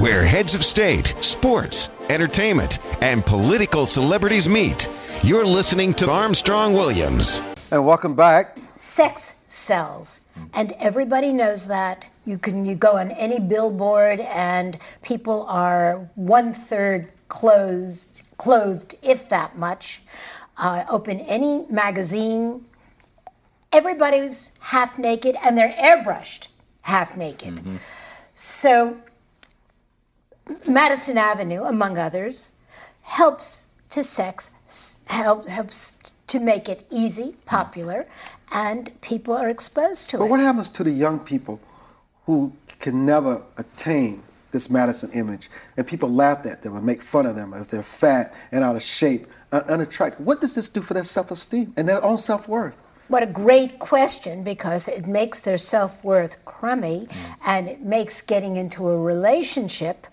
where heads of state, sports, entertainment, and political celebrities meet. You're listening to Armstrong Williams. And welcome back. Sex sells, and everybody knows that. You go on any billboard, and people are 1/3 clothed, if that much. Open any magazine, everybody's half naked, and they're airbrushed half naked. Mm-hmm. So Madison Avenue, among others, helps to make it easy, popular, and people are exposed to it. But what happens to the young people who can never attain this Madison image, and people laugh at them and make fun of them if they're fat and out of shape, unattractive? What does this do for their self-esteem and their own self-worth? What a great question, because it makes their self-worth crummy, and it makes getting into a relationship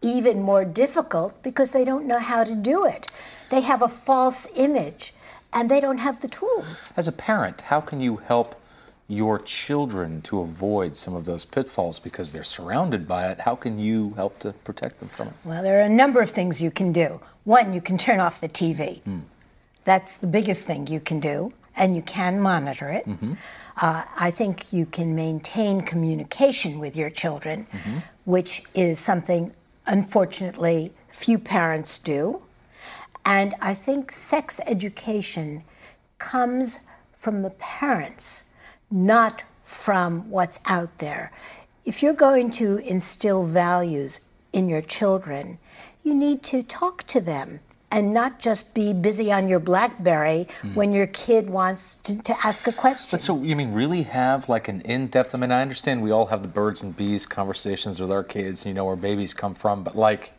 even more difficult because they don't know how to do it. They have a false image, and they don't have the tools. As a parent, how can you help your children to avoid some of those pitfalls because they're surrounded by it? How can you help to protect them from it? Well, there are a number of things you can do. One, you can turn off the TV. That's the biggest thing you can do, and you can monitor it. I think you can maintain communication with your children, which is something, unfortunately, few parents do. And I think sex education comes from the parents, not from what's out there. If you're going to instill values in your children, you need to talk to them and not just be busy on your BlackBerry when your kid wants to ask a question. But so, you mean really have like an in-depth, I mean, I understand we all have the birds and bees conversations with our kids, you know where babies come from, but like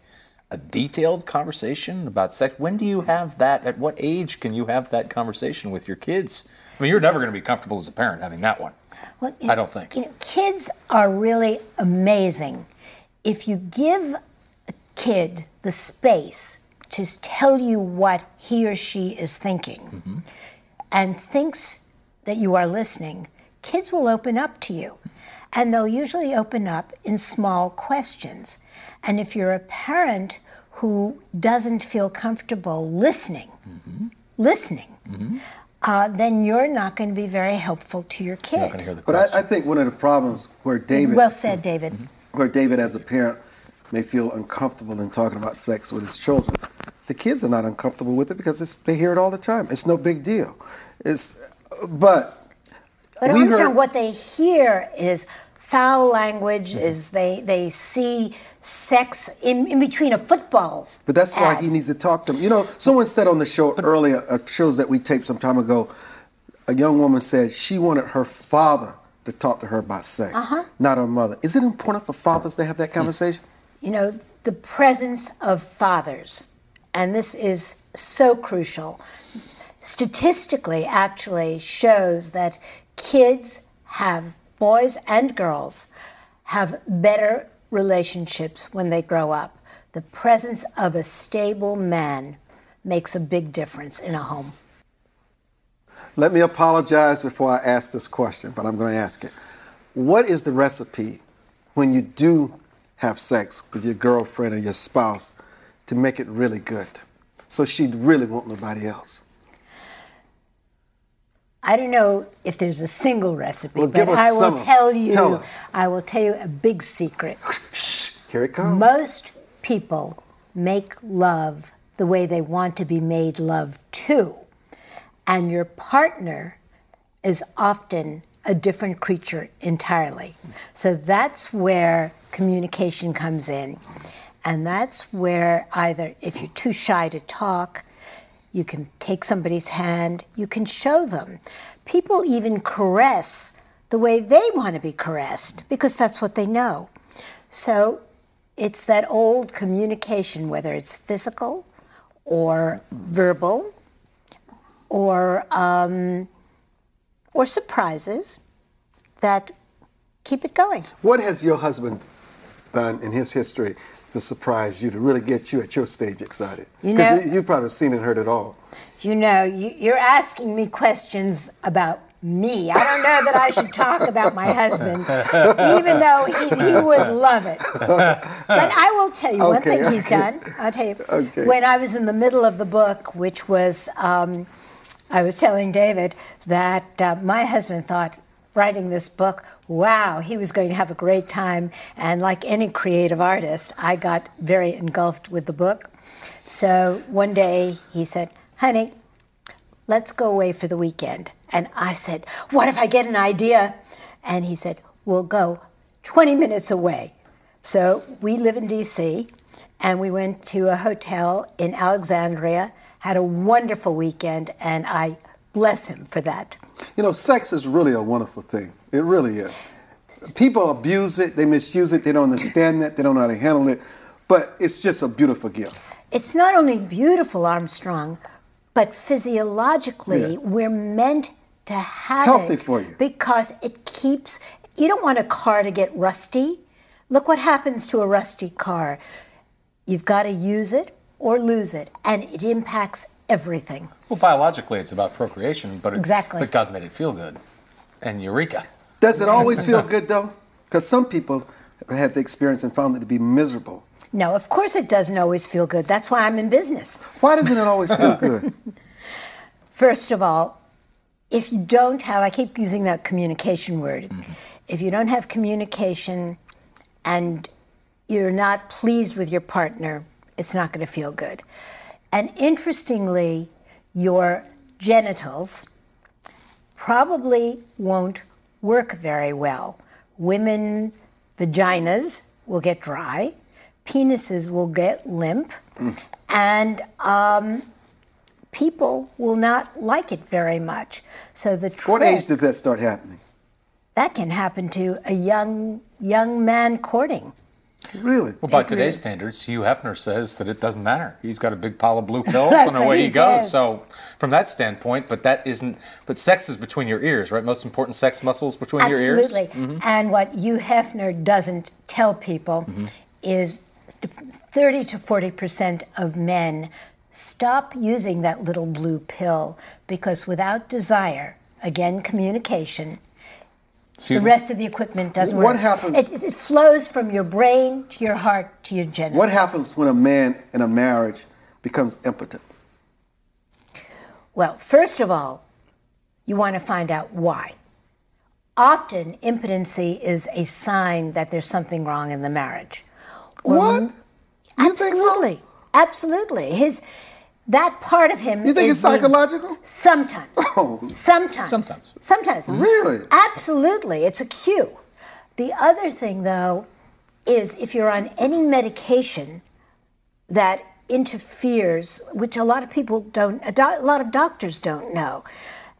a detailed conversation about sex, when do you have that? At what age can you have that conversation with your kids? I mean, you're never going to be comfortable as a parent having that one. Well, I don't think. You know, kids are really amazing. If you give a kid the space to tell you what he or she is thinking and thinks that you are listening, kids will open up to you. And they'll usually open up in small questions. And if you're a parent who doesn't feel comfortable listening, then you're not going to be very helpful to your kid. You're not going to hear the question. But I think one of the problems where David... Well said, David. Where David, as a parent, may feel uncomfortable in talking about sex with his children, the kids are not uncomfortable with it because they hear it all the time. It's no big deal. But Armstrong, what they hear is foul language, is they see sex in between a football. But that's why he needs to talk to them. You know, someone said on the show earlier, shows that we taped some time ago, a young woman said she wanted her father to talk to her about sex, not her mother. Is it important for fathers to have that conversation? You know, the presence of fathers, and this is so crucial, statistically actually shows that kids have, boys and girls, have better relationships when they grow up. The presence of a stable man makes a big difference in a home. Let me apologize before I ask this question, but I'm going to ask it. What is the recipe when you do have sex with your girlfriend or your spouse to make it really good, so she'd really want nobody else? I don't know if there's a single recipe, well, but I will tell you. Tell us. I will tell you a big secret. Here it comes. Most people make love the way they want to be made love to, and your partner is often a different creature entirely. So that's where communication comes in, and that's where either if you're too shy to talk, you can take somebody's hand, you can show them. People even caress the way they want to be caressed because that's what they know. So it's that old communication, whether it's physical or verbal or surprises, that keep it going. What has your husband done in his history to surprise you, to really get you at your stage excited? Because you've probably seen and heard it all. You know, you're asking me questions about me. I don't know that I should talk about my husband, even though he would love it. But I will tell you one thing he's done. I'll tell you. When I was in the middle of the book, which was, I was telling David that my husband thought, writing this book, wow, he was going to have a great time. And like any creative artist, I got very engulfed with the book. So one day he said, honey, let's go away for the weekend. And I said, what if I get an idea? And he said, we'll go 20 minutes away. So we live in D.C., and we went to a hotel in Alexandria, had a wonderful weekend, and I bless him for that. You know, sex is really a wonderful thing. It really is. People abuse it, they misuse it, they don't understand it, they don't know how to handle it, but it's just a beautiful gift. It's not only beautiful, Armstrong, but physiologically, we're meant to have it's healthy for you. Because it keeps, you don't want a car to get rusty. Look what happens to a rusty car. You've got to use it or lose it, and it impacts everything. Well, biologically, it's about procreation, but exactly. But God made it feel good, and eureka. Does it always feel good, though? Because some people have had the experience and found it to be miserable. No, of course it doesn't always feel good. That's why I'm in business. Why doesn't it always feel good? First of all, if you don't have, I keep using that communication word. If you don't have communication and you're not pleased with your partner, it's not going to feel good. And interestingly, your genitals probably won't work very well. Women's vaginas will get dry, penises will get limp, and people will not like it very much. So the trick, what age does that start happening? That can happen to a young man courting. Really? Well, by today's standards, Hugh Hefner says that it doesn't matter. He's got a big pile of blue pills and away he goes. So from that standpoint, but sex is between your ears, right? Most important sex muscles between your ears? Absolutely. And what Hugh Hefner doesn't tell people is 30 to 40% of men stop using that little blue pill because without desire, again, communication, the rest of the equipment doesn't work. What happens? It flows from your brain to your heart to your genitals. What happens when a man in a marriage becomes impotent? Well, first of all, you want to find out why. Often, impotency is a sign that there's something wrong in the marriage. What? You think so? Absolutely. That part of him. You think it's psychological? Sometimes. Oh. Sometimes. Really? Absolutely. It's a cue. The other thing, though, is if you're on any medication that interferes, which a lot of people don't, a lot of doctors don't know,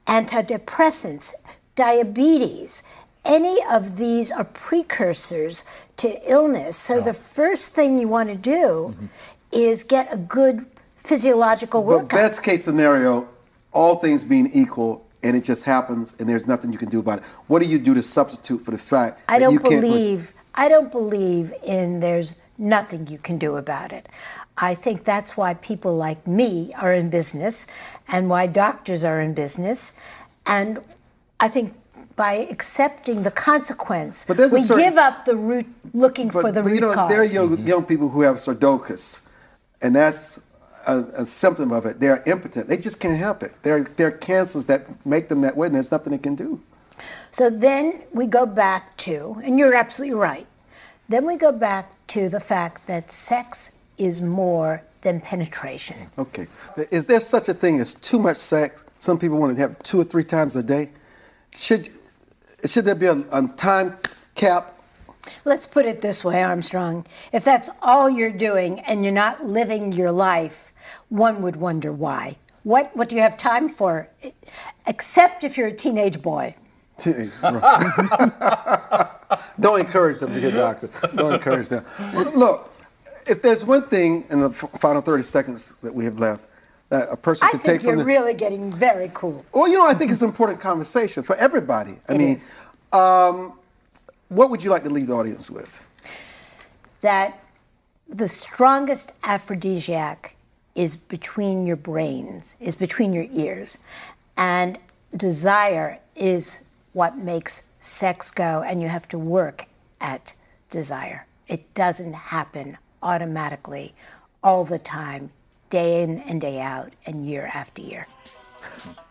antidepressants, diabetes, any of these are precursors to illness. So the first thing you want to do is get a good physiological workup. But best case scenario, all things being equal, and it just happens, and there's nothing you can do about it. What do you do to substitute for the fact that you can't? I don't believe in there's nothing you can do about it. I think that's why people like me are in business, and why doctors are in business, and I think by accepting the consequence, we give up the root, looking for the root cause. There are young people who have sarcoidosis, and that's a symptom of it. They're impotent. They just can't help it. There are cancers that make them that way, and there's nothing they can do. So then we go back to, and you're absolutely right, then we go back to the fact that sex is more than penetration. Okay. Is there such a thing as too much sex? Some people want to have 2 or 3 times a day. Should there be a time cap? Let's put it this way, Armstrong. If that's all you're doing and you're not living your life, one would wonder why. What do you have time for? Except if you're a teenage boy. Don't encourage them to get doctors. Don't encourage them. Look, if there's one thing in the final 30 seconds that we have left that a person could take from I think you're really getting very cool. Well, I think it's an important conversation for everybody. I mean, what would you like to leave the audience with? That the strongest aphrodisiac is between your brains, is between your ears. And desire is what makes sex go, and you have to work at desire. It doesn't happen automatically all the time, day in and day out, and year after year.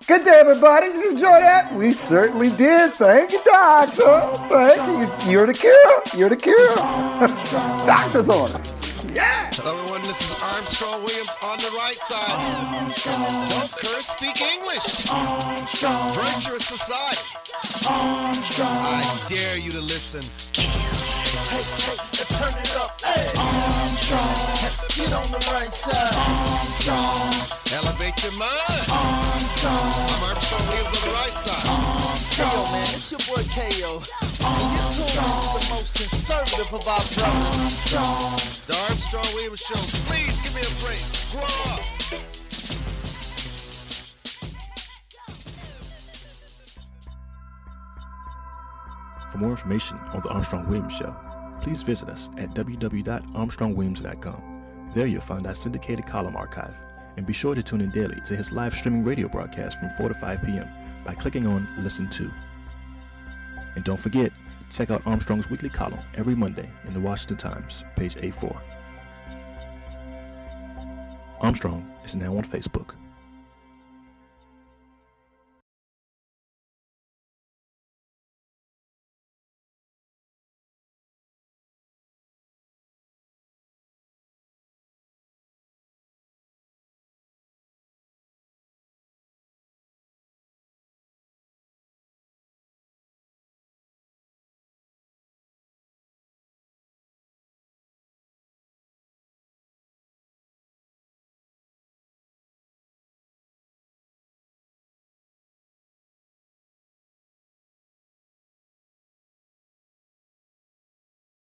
Good day, everybody. Did you enjoy that? We certainly did. Thank you, doctor. Thank you. You're the cure. You're the cure. Doctor's orders. Yeah. Hello, everyone. This is Armstrong Williams on the right side. Don't curse, speak English. Virtuous society. I dare you to listen. Hey, turn it up. Hey. Armstrong, get on the right side. Armstrong, Elevate your mind. Armstrong, I'm Armstrong Williams on the right side. Yo, man, it's your boy K.O. And you're tuned in to the most conservative of our brothers. The Armstrong Williams Show. Please give me a break. Grow up. For more information on the Armstrong Williams Show, please visit us at www.armstrongwilliams.com. There you'll find our syndicated column archive, and be sure to tune in daily to his live streaming radio broadcast from 4 to 5 p.m. by clicking on Listen To. And don't forget, check out Armstrong's weekly column every Monday in the Washington Times, page A4. Armstrong is now on Facebook.